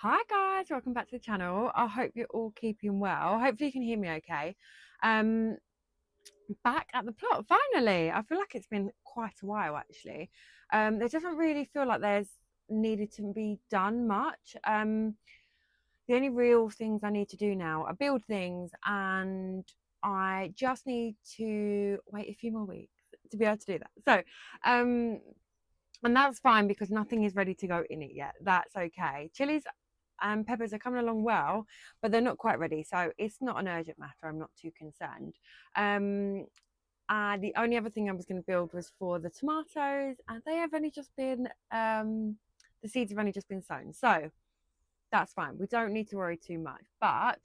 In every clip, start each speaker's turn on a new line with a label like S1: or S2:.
S1: Hi guys, welcome back to the channel. I hope you're all keeping well. Hopefully you can hear me okay. Um, Back at the plot finally. I feel like it's been quite a while actually. There doesn't really feel like there's needed to be done much. The only real things I need to do now are build things, and I just need to wait a few more weeks to be able to do that. So, and that's fine because nothing is ready to go in it yet. That's okay. Chilies and peppers are coming along well, but they're not quite ready. So it's not an urgent matter. I'm not too concerned. And the only other thing I was going to build was for the tomatoes, and they have only just been, the seeds have only just been sown. So that's fine. We don't need to worry too much. But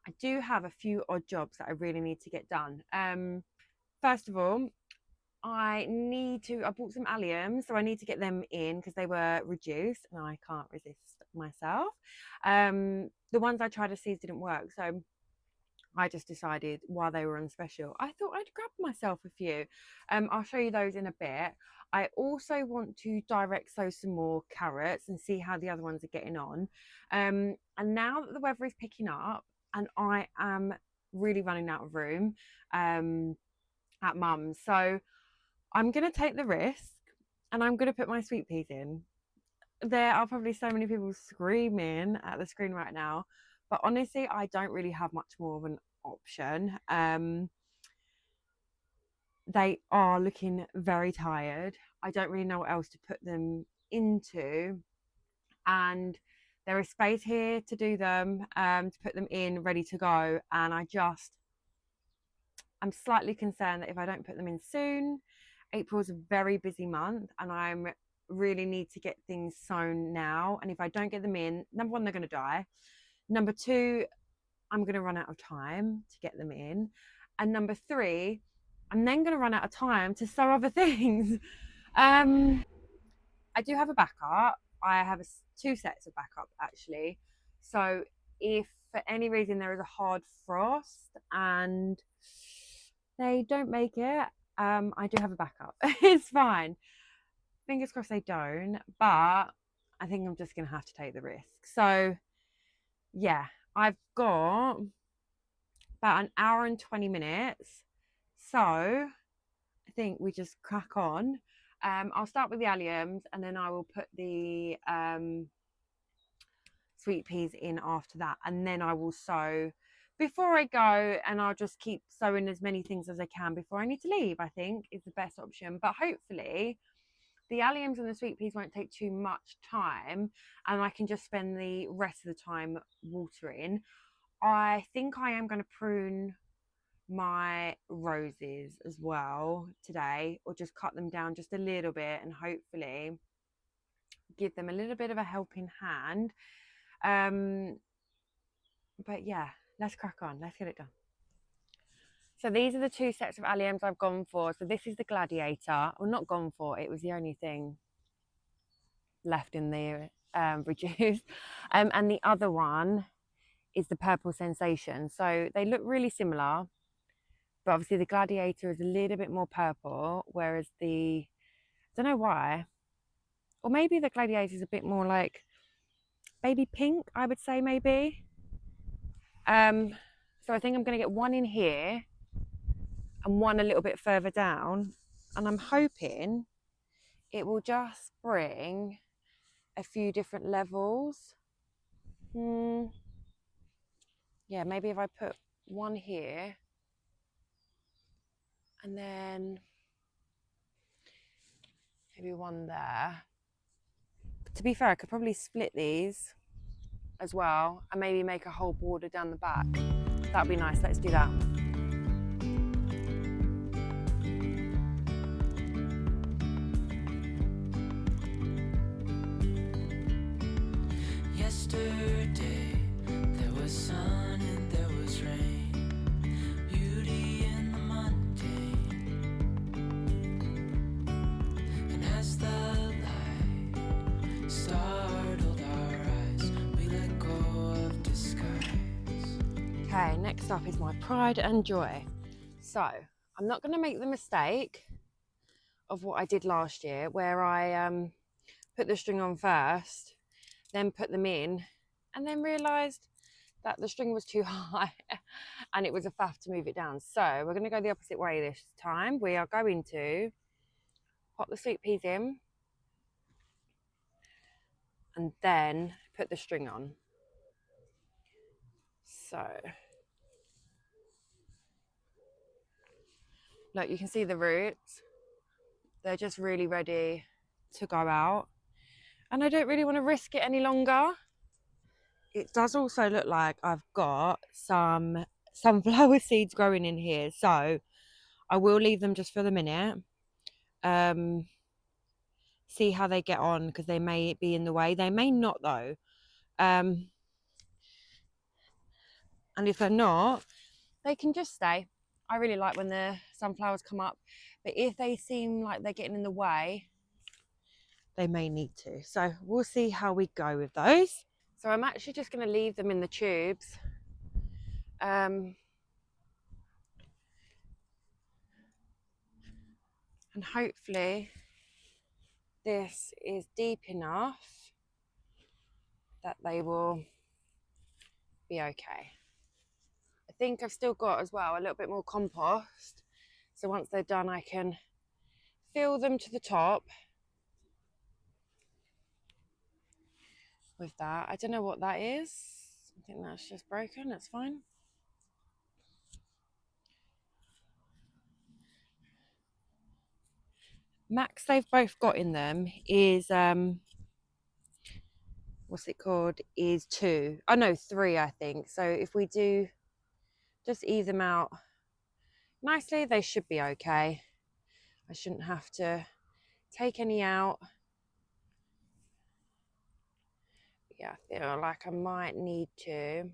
S1: I do have a few odd jobs that I really need to get done. First of all, I bought some alliums, so I need to get them in because they were reduced and I can't resist myself. The ones I tried to seeds didn't work, so I just decided while they were on special, I thought I'd grab myself a few. I'll show you those in a bit. I also want to direct sow some more carrots and see how the other ones are getting on. And now that the weather is picking up and I am really running out of room at mum's, so I'm going to take the risk and I'm going to put my sweet peas in. There are probably so many people screaming at the screen right now, but honestly, I don't really have much more of an option. They are looking very tired. I don't really know what else to put them into. And there is space here to do them, to put them in, ready to go. And I'm slightly concerned that if I don't put them in soon, April's a very busy month and I really need to get things sown now. And if I don't get them in, number one, they're going to die. Number two, I'm going to run out of time to get them in. And number three, I'm then going to run out of time to sow other things. I do have a backup. I have two sets of backup actually. So if for any reason there is a hard frost and they don't make it, I do have a backup. It's fine. Fingers crossed they don't, but I think I'm just gonna have to take the risk. So yeah, I've got about an hour and 20 minutes. So I think we just crack on. I'll start with the alliums and then I will put the sweet peas in after that, and then I will sow before I go, and I'll just keep sowing as many things as I can before I need to leave. I think is the best option, but hopefully the alliums and the sweet peas won't take too much time and I can just spend the rest of the time watering. I think I am going to prune my roses as well today, or just cut them down just a little bit and hopefully give them a little bit of a helping hand. But yeah, let's crack on. Let's get it done. So these are the two sets of alliums I've gone for. So this is the Gladiator. Well, not gone for, it was the only thing left in the reduced. And the other one is the Purple Sensation. So they look really similar, but obviously the Gladiator is a little bit more purple, whereas I don't know why, or maybe the Gladiator is a bit more like baby pink, I would say maybe. So I think I'm going to get one in here and one a little bit further down, and I'm hoping it will just bring a few different levels. Yeah, maybe if I put one here and then maybe one there. To be fair, I could probably split these as well and maybe make a whole border down the back. That'd be nice. Let's do that.
S2: Yesterday there was sun and there was rain, beauty in the mundane. And as the light startled our eyes, we let go of disguise.
S1: Okay, next up is my pride and joy. So I'm not going to make the mistake of what I did last year, where I put the string on first, then put them in, and then realised that the string was too high and it was a faff to move it down. So we're going to go the opposite way this time. We are going to pop the sweet peas in and then put the string on. So look, you can see the roots. They're just really ready to go out. And I don't really want to risk it any longer. It does also look like I've got some sunflower seeds growing in here. So I will leave them just for the minute. See how they get on, because they may be in the way. They may not though. And if they're not, they can just stay. I really like when the sunflowers come up, but if they seem like they're getting in the way, they may need to. So we'll see how we go with those. So I'm actually just going to leave them in the tubes. And hopefully this is deep enough that they will be okay. I think I've still got as well a little bit more compost. So once they're done, I can fill them to the top with that. I don't know what that is. I think that's just broken. That's fine. Max they've both got in them is what's it called, is 2. Oh no, 3 I think. So if we do just ease them out nicely, they should be okay. I shouldn't have to take any out. Yeah, I feel like I might need to.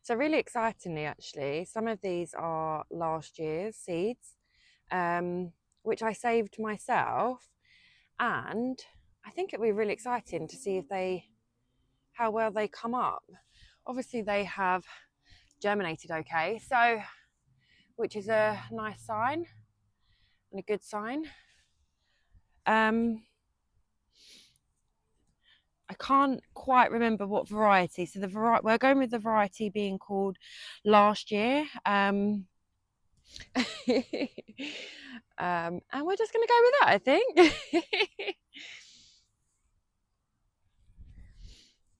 S1: So really excitingly, actually, some of these are last year's seeds, which I saved myself, and I think it'll be really exciting to see if how well they come up. Obviously, they have germinated okay, so which is a nice sign and a good sign. I can't quite remember what variety. So we're going with the variety being called last year. And we're just going to go with that, I think.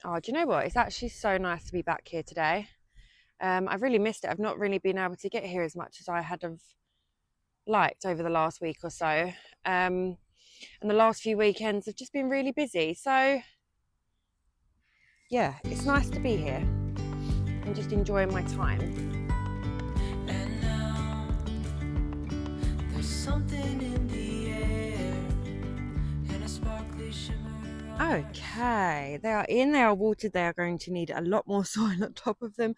S1: Oh, do you know what? It's actually so nice to be back here today. I've really missed it. I've not really been able to get here as much as I had have liked over the last week or so. And the last few weekends have just been really busy. So yeah, it's nice to be here and just enjoying my time.
S2: And now there's something in the air and a sparkly shimmer.
S1: Okay, they are in, they are watered. They are going to need a lot more soil on top of them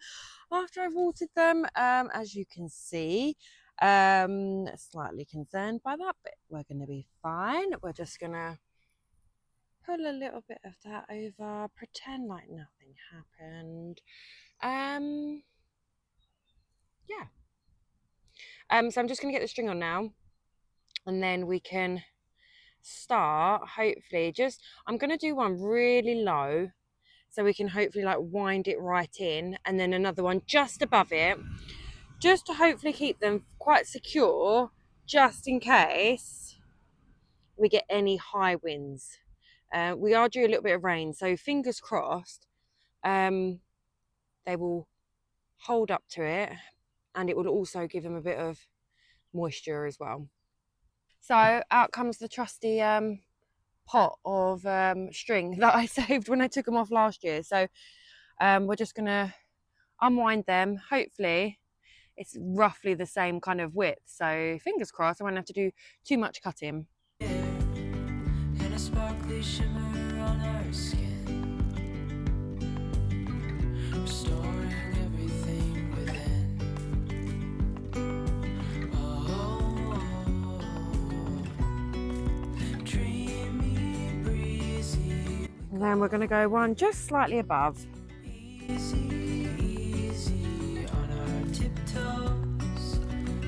S1: after I've watered them, as you can see. Slightly concerned by that, but we're going to be fine. We're just going to pull a little bit of that over, pretend like nothing happened. Yeah. So I'm just going to get the string on now, and then we can start, hopefully. I'm going to do one really low so we can hopefully like wind it right in, and then another one just above it, just to hopefully keep them quite secure, just in case we get any high winds. We are due a little bit of rain, so fingers crossed they will hold up to it, and it will also give them a bit of moisture as well. So out comes the trusty pot of string that I saved when I took them off last year. So we're just gonna unwind them. Hopefully it's roughly the same kind of width, so fingers crossed I won't have to do too much cutting.
S2: And a sparkly shimmer on her skin, restoring everything within. Dreamy, breezy.
S1: And then we're going to go one just slightly above.
S2: Easy, easy on our tiptoes,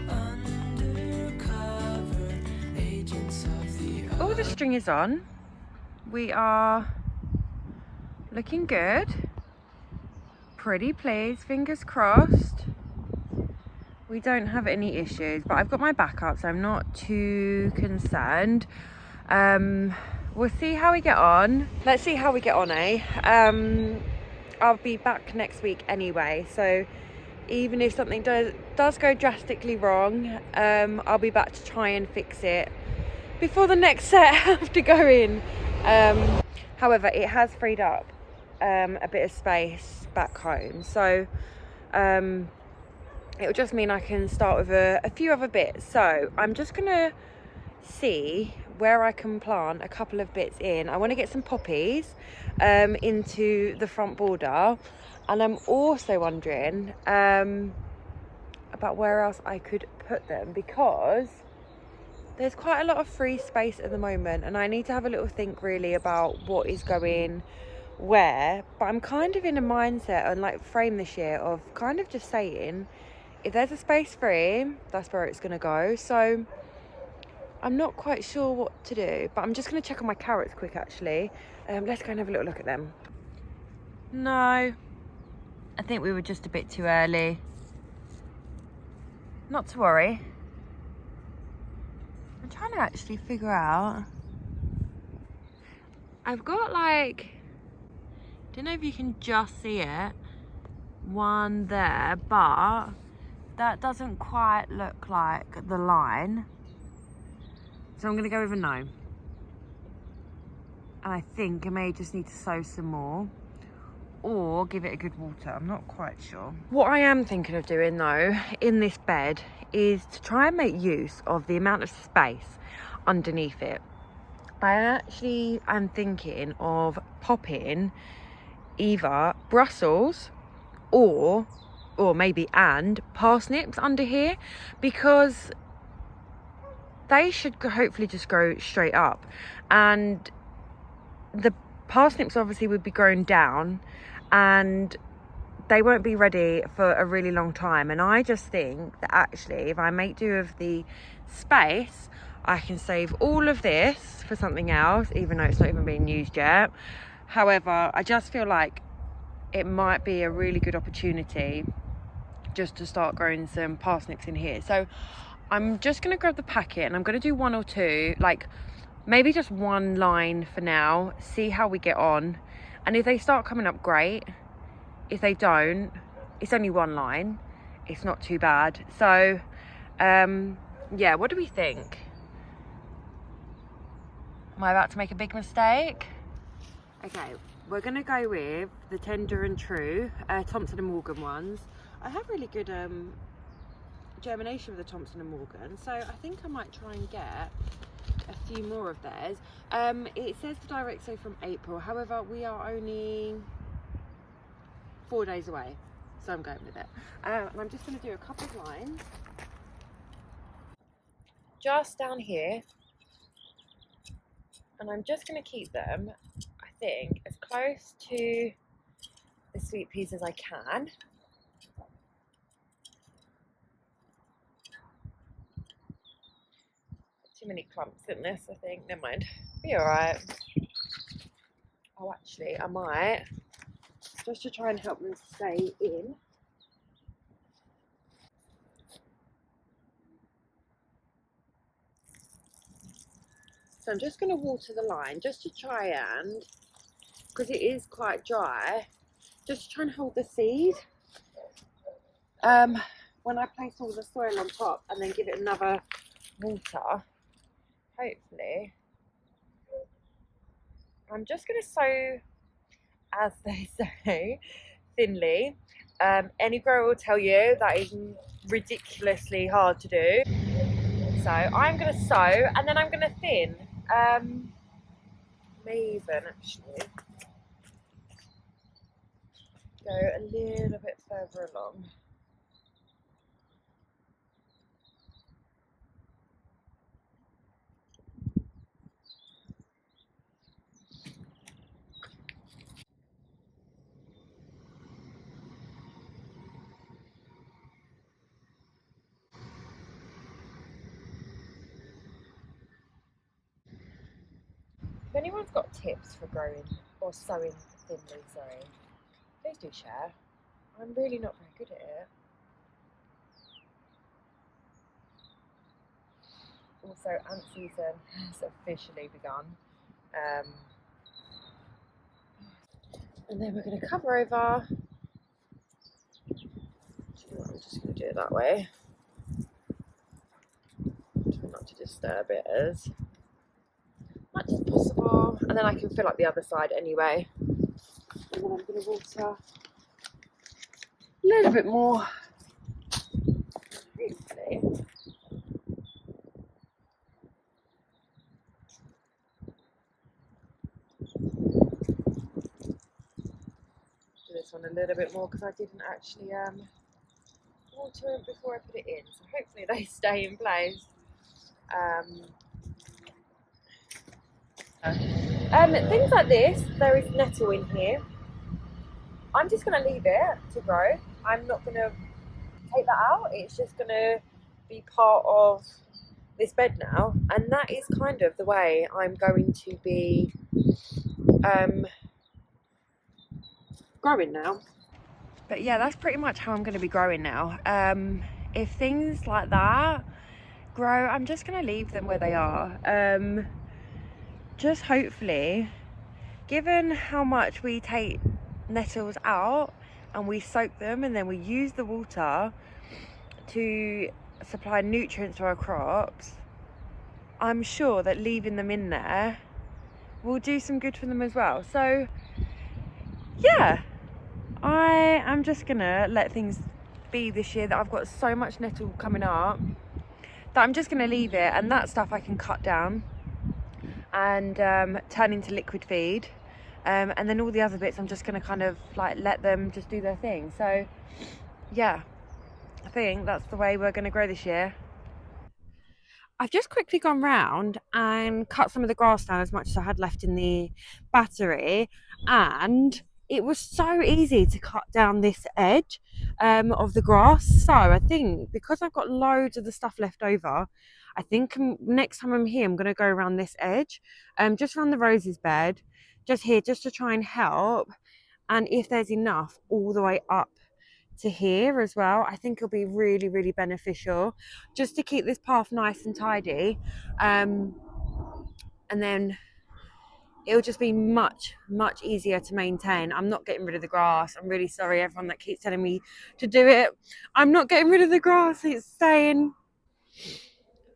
S2: under cover
S1: the string is on. We are looking good. Pretty pleased, fingers crossed. We don't have any issues, but I've got my backup, so I'm not too concerned. We'll see how we get on. Let's see how we get on, eh? I'll be back next week anyway, so even if something does go drastically wrong, I'll be back to try and fix it before the next set have to go in. However, it has freed up a bit of space back home, so it'll just mean I can start with a few other bits. So I'm just gonna see where I can plant a couple of bits in. I want to get some poppies into the front border, and I'm also wondering about where else I could put them, because there's quite a lot of free space at the moment and I need to have a little think really about what is going where. But I'm kind of in a mindset on like frame this year of kind of just saying, if there's a space free, that's where it's going to go. So I'm not quite sure what to do, but I'm just going to check on my carrots quick actually. Let's go and have a little look at them. No, I think we were just a bit too early. Not to worry. I'm trying to actually figure out. I've got like, don't know if you can just see it, one there, but that doesn't quite look like the line. So I'm gonna go with a no. And I think I may just need to sow some more or give it a good water. I'm not quite sure. What I am thinking of doing though in this bed is to try and make use of the amount of space underneath it. I actually am thinking of popping either Brussels or maybe and parsnips under here, because they should hopefully just grow straight up, and the parsnips obviously would be grown down and they won't be ready for a really long time. And I just think that actually if I make do of the space, I can save all of this for something else, even though it's not even being used yet. However, I just feel like it might be a really good opportunity just to start growing some parsnips in here. So I'm just going to grab the packet and I'm going to do one or two, like maybe just one line for now, see how we get on. And if they start coming up, great. If they don't, it's only one line. It's not too bad. So, yeah, what do we think? Am I about to make a big mistake? Okay, we're going to go with the Tender and True, Thompson & Morgan ones. I have really good germination with the Thompson & Morgan, so I think I might try and get a few more of theirs. It says to direct sow from April, however we are only 4 days away, so I'm going with it. And I'm just going to do a couple of lines just down here, and I'm just going to keep them, I think, as close to the sweet peas as I can. Too many clumps in this, I think. Never mind. Be alright. Oh, actually, I might, just to try and help them stay in. So I'm just going to water the line just to try and, because it is quite dry, just to try and hold the seed. When I place all the soil on top and then give it another water, hopefully. I'm just going to sow, as they say, thinly. Any grower will tell you that is ridiculously hard to do. So I'm going to sow and then I'm going to thin. May even actually go a little bit further along. anyone's got tips for growing or sowing thinly, sorry, please do share. I'm really not very good at it. Also, ant season has officially begun. And then we're going to cover over. I'm just going to do it that way. Try not to disturb it as much as possible. And then I can fill up the other side anyway. And then I'm going to water a little bit more. Hopefully. Do this one a little bit more because I didn't actually water it before I put it in. So hopefully they stay in place. Things like this, there is nettle in here. I'm just going to leave it to grow. I'm not going to take that out. It's just going to be part of this bed now. And that is kind of the way I'm going to be growing now. But yeah, that's pretty much how I'm going to be growing now. If things like that grow, I'm just going to leave them where they are. Just hopefully, given how much we take nettles out and we soak them and then we use the water to supply nutrients to our crops, I'm sure that leaving them in there will do some good for them as well. So yeah, I am just gonna let things be this year. That I've got so much nettle coming up that I'm just gonna leave it, and that stuff I can cut down and turn into liquid feed, and then all the other bits I'm just gonna kind of like let them just do their thing. So yeah, I think that's the way we're gonna grow this year. I've just quickly gone round and cut some of the grass down as much as I had left in the battery, and it was so easy to cut down this edge of the grass. So I think because I've got loads of the stuff left over, I think next time I'm here I'm going to go around this edge, just around the roses bed, just here, just to try and help, and if there's enough all the way up to here as well, I think it'll be really, really beneficial just to keep this path nice and tidy, and then it'll just be much easier to maintain. I'm not getting rid of the grass. I'm really sorry everyone that keeps telling me to do it. I'm not getting rid of the grass, it's staying.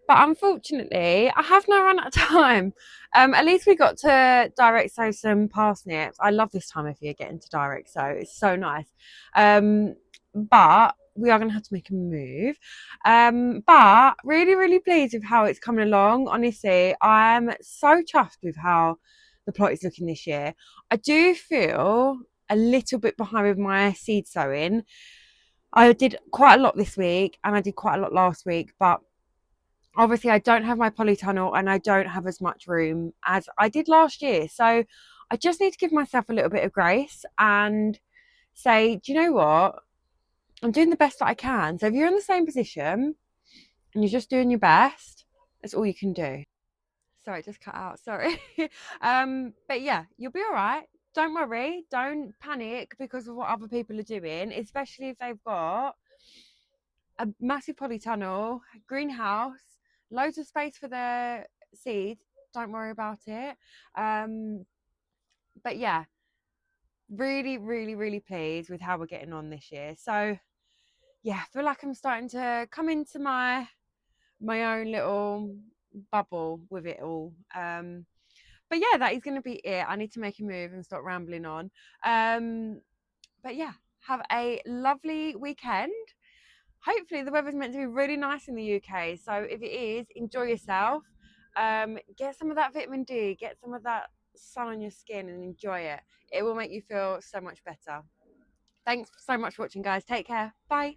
S1: But unfortunately, I have now run out of time. At least we got to direct sow some parsnips. I love this time of year getting to direct sow. It's so nice. But we are going to have to make a move. But really, really pleased with how it's coming along. Honestly, I'm so chuffed with how the plot is looking this year. I do feel a little bit behind with my seed sowing. I did quite a lot this week and I did quite a lot last week, but obviously I don't have my polytunnel and I don't have as much room as I did last year. So I just need to give myself a little bit of grace and say, do you know what? I'm doing the best that I can. So if you're in the same position and you're just doing your best, that's all you can do. Sorry, it just cut out. Sorry. But yeah, you'll be all right. Don't worry. Don't panic because of what other people are doing, especially if they've got a massive polytunnel, greenhouse, loads of space for their seeds. Don't worry about it. But yeah, really, really, really pleased with how we're getting on this year. So yeah, I feel like I'm starting to come into my own little bubble with it all. But yeah, that is going to be it. I need to make a move and stop rambling on. But yeah, have a lovely weekend. Hopefully the weather's meant to be really nice in the UK. So if it is, enjoy yourself. Get some of that vitamin D, get some of that sun on your skin and enjoy it. It will make you feel so much better. Thanks so much for watching, guys. Take care. Bye.